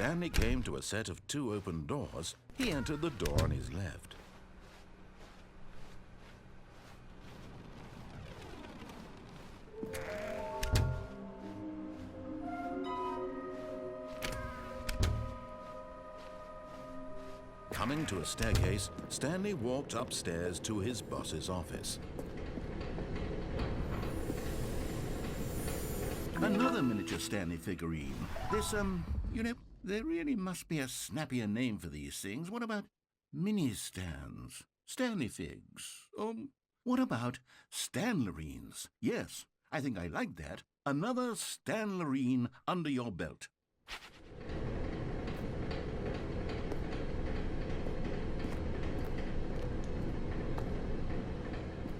Stanley came to a set of 2 open doors, he entered the door on his left. Coming to a staircase, Stanley walked upstairs to his boss's office. Another miniature Stanley figurine. This, there really must be a snappier name for these things. What about mini-stands? Stanley figs? What about Stanlerines? Yes, I think I like that. Another Stanlerine under your belt.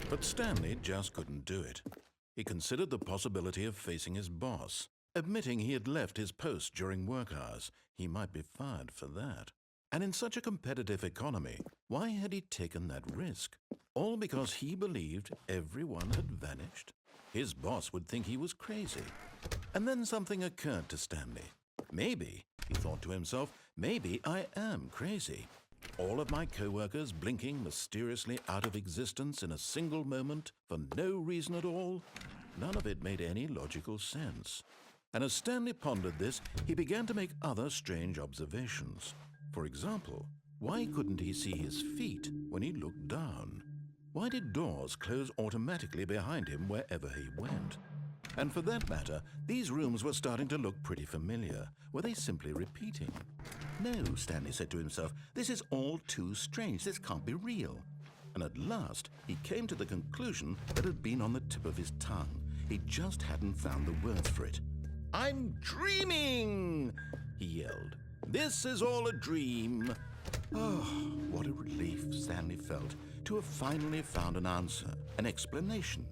But Stanley just couldn't do it. He considered the possibility of facing his boss. Admitting he had left his post during work hours, he might be fired for that. And in such a competitive economy, why had he taken that risk? All because he believed everyone had vanished? His boss would think he was crazy. And then something occurred to Stanley. Maybe, he thought to himself, maybe I am crazy. All of my co-workers blinking mysteriously out of existence in a single moment for no reason at all? None of it made any logical sense. And as Stanley pondered this, he began to make other strange observations. For example, why couldn't he see his feet when he looked down? Why did doors close automatically behind him wherever he went? And for that matter, these rooms were starting to look pretty familiar. Were they simply repeating? No, Stanley said to himself, this is all too strange. This can't be real. And at last, he came to the conclusion that had been on the tip of his tongue. He just hadn't found the words for it. "I'm dreaming!" he yelled. "This is all a dream." Oh, what a relief Stanley felt to have finally found an answer, an explanation.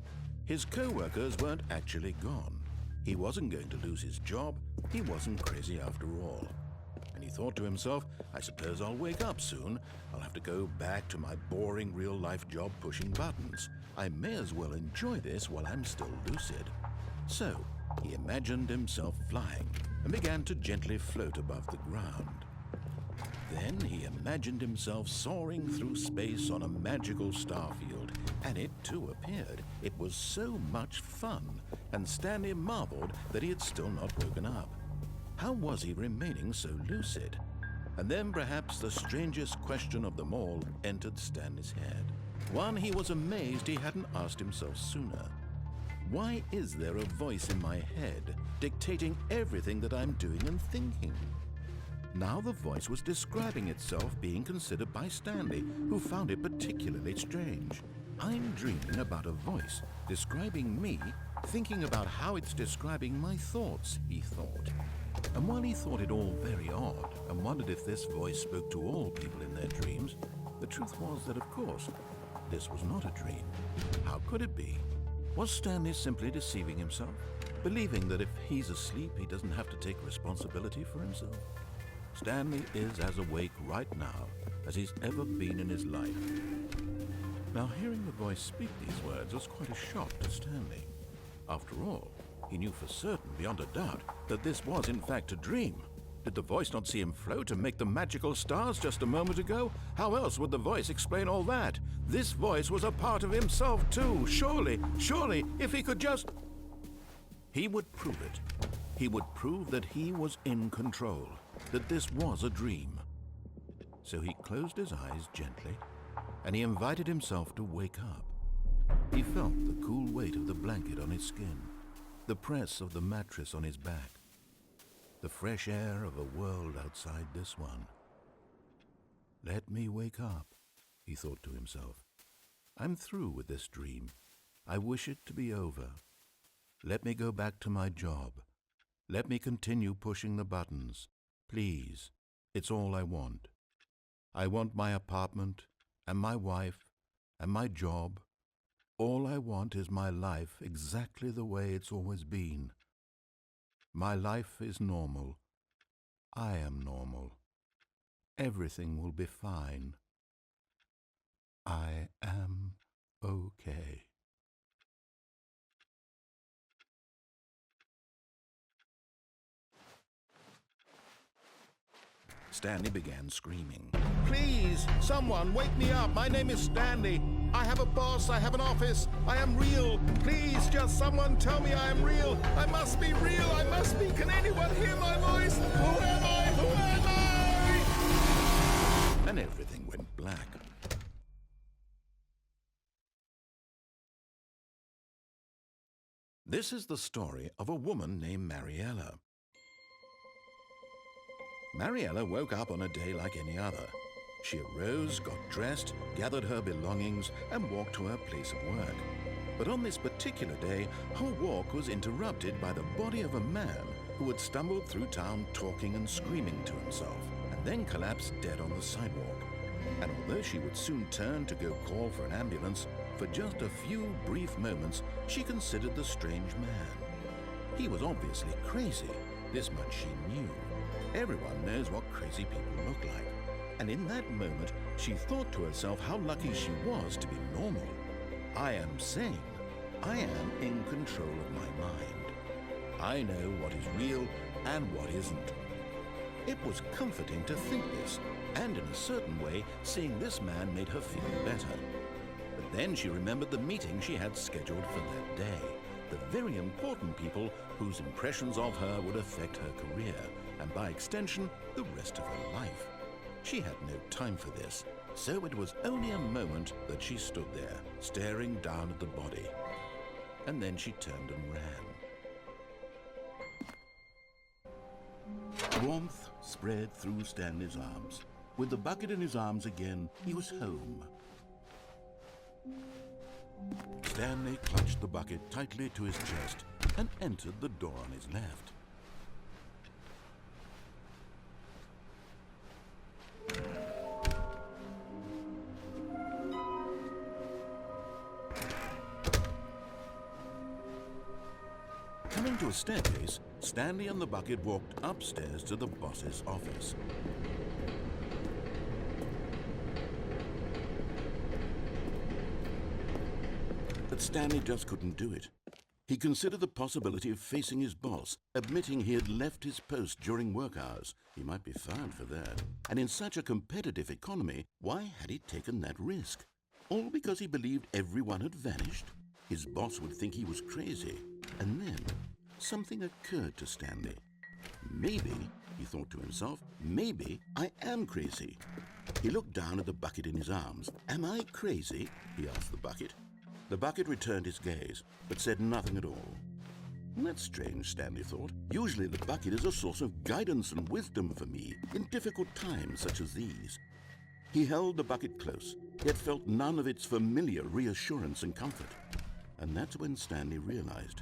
His co-workers weren't actually gone. He wasn't going to lose his job. He wasn't crazy after all. And he thought to himself, I suppose I'll wake up soon. I'll have to go back to my boring real-life job pushing buttons. I may as well enjoy this while I'm still lucid. So, he imagined himself flying and began to gently float above the ground. Then he imagined himself soaring through space on a magical starfield, and it too appeared. It was so much fun, and Stanley marveled that he had still not woken up. How was he remaining so lucid? And then perhaps the strangest question of them all entered Stanley's head. One he was amazed he hadn't asked himself sooner. Why is there a voice in my head dictating everything that I'm doing and thinking? Now the voice was describing itself being considered by Stanley, who found it particularly strange. I'm dreaming about a voice describing me, thinking about how it's describing my thoughts, he thought. And while he thought it all very odd and wondered if this voice spoke to all people in their dreams, the truth was that, of course, this was not a dream. How could it be? Was Stanley simply deceiving himself, believing that if he's asleep, he doesn't have to take responsibility for himself? Stanley is as awake right now as he's ever been in his life. Now, hearing the voice speak these words was quite a shock to Stanley. After all, he knew for certain, beyond a doubt, that this was in fact a dream. Did the voice not see him float and make the magical stars just a moment ago? How else would the voice explain all that? This voice was a part of himself too. Surely, if he could just... He would prove it. He would prove that he was in control, that this was a dream. So he closed his eyes gently, and he invited himself to wake up. He felt the cool weight of the blanket on his skin, the press of the mattress on his back, the fresh air of a world outside this one. Let me wake up, he thought to himself. I'm through with this dream. I wish it to be over. Let me go back to my job. Let me continue pushing the buttons. Please, it's all I want. I want my apartment and my wife and my job. All I want is my life exactly the way it's always been. My life is normal. I am normal. Everything will be fine. I am okay. Stanley began screaming. Please, someone, wake me up. My name is Stanley. I have a boss. I have an office. I am real. Please, just someone tell me I am real. I must be real. I must be. Can anyone hear my voice? Who am I? Who am I? And everything went black. This is the story of a woman named Mariella. Mariella woke up on a day like any other. She arose, got dressed, gathered her belongings, and walked to her place of work. But on this particular day, her walk was interrupted by the body of a man who had stumbled through town talking and screaming to himself, and then collapsed dead on the sidewalk. And although she would soon turn to go call for an ambulance, for just a few brief moments, she considered the strange man. He was obviously crazy. This much she knew. Everyone knows what crazy people look like. And in that moment, she thought to herself how lucky she was to be normal. I am sane. I am in control of my mind. I know what is real and what isn't. It was comforting to think this, and in a certain way, seeing this man made her feel better. But then she remembered the meeting she had scheduled for that day, the very important people whose impressions of her would affect her career, and by extension, the rest of her life. She had no time for this, so it was only a moment that she stood there, staring down at the body. And then she turned and ran. Warmth spread through Stanley's arms. With the bucket in his arms again, he was home. Stanley clutched the bucket tightly to his chest and entered the door on his left. Coming to a staircase, Stanley and the bucket walked upstairs to the boss's office. But Stanley just couldn't do it. He considered the possibility of facing his boss, admitting he had left his post during work hours. He might be fired for that. And in such a competitive economy, why had he taken that risk? All because he believed everyone had vanished? His boss would think he was crazy. And then something occurred to Stanley. Maybe, he thought to himself, maybe I am crazy. He looked down at the bucket in his arms. Am I crazy? He asked the bucket. The bucket returned his gaze, but said nothing at all. That's strange, Stanley thought. Usually the bucket is a source of guidance and wisdom for me in difficult times such as these. He held the bucket close, yet felt none of its familiar reassurance and comfort. And that's when Stanley realized,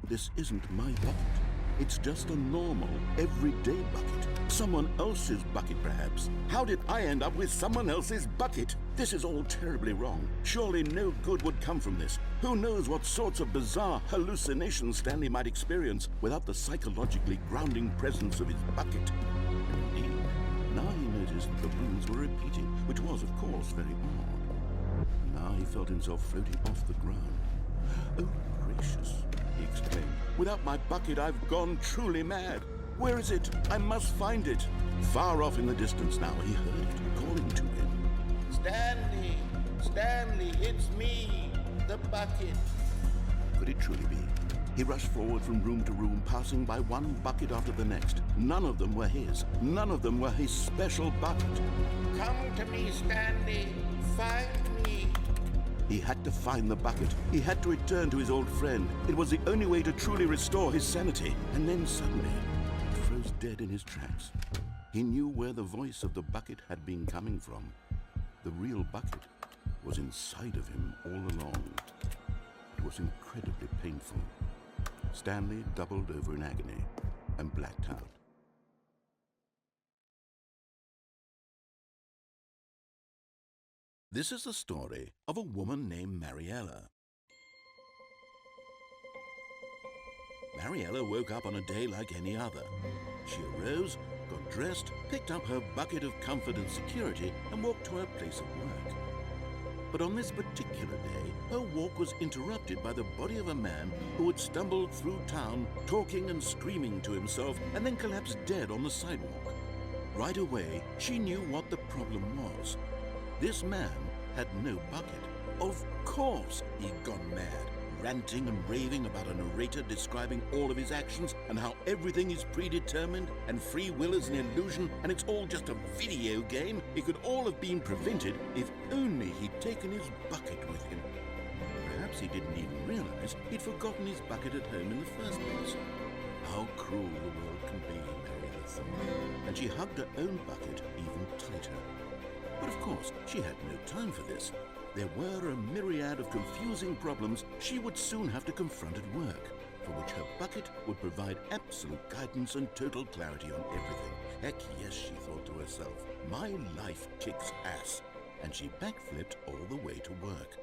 this isn't my bucket. It's just a normal, everyday bucket. Someone else's bucket, perhaps. How did I end up with someone else's bucket? This is all terribly wrong. Surely no good would come from this. Who knows what sorts of bizarre hallucinations Stanley might experience without the psychologically grounding presence of his bucket. Indeed, now he noticed that the wounds were repeating, which was, of course, very odd. Now he felt himself floating off the ground. Oh, gracious, he exclaimed. Without my bucket, I've gone truly mad. Where is it? I must find it. Far off in the distance now, he heard it calling to him. Stanley! Stanley, it's me, the bucket. Could it truly be? He rushed forward from room to room, passing by one bucket after the next. None of them were his. None of them were his special bucket. Come to me, Stanley. Find me. He had to find the bucket. He had to return to his old friend. It was the only way to truly restore his sanity. And then suddenly, he froze dead in his tracks. He knew where the voice of the bucket had been coming from. The real bucket was inside of him all along. It was incredibly painful. Stanley doubled over in agony and blacked out. This is the story of a woman named Mariella. Mariella woke up on a day like any other. She arose, got dressed, picked up her bucket of comfort and security, and walked to her place of work. But on this particular day, her walk was interrupted by the body of a man who had stumbled through town, talking and screaming to himself, and then collapsed dead on the sidewalk. Right away, she knew what the problem was. This man had no bucket. Of course he'd gone mad, ranting and raving about a narrator describing all of his actions and how everything is predetermined and free will is an illusion and it's all just a video game. It could all have been prevented if only he'd taken his bucket with him. Perhaps he didn't even realize he'd forgotten his bucket at home in the first place. How cruel the world can be, Mary thought, and she hugged her own bucket even tighter. But of course, she had no time for this. There were a myriad of confusing problems she would soon have to confront at work, for which her bucket would provide absolute guidance and total clarity on everything. Heck yes, she thought to herself, my life kicks ass. And she backflipped all the way to work.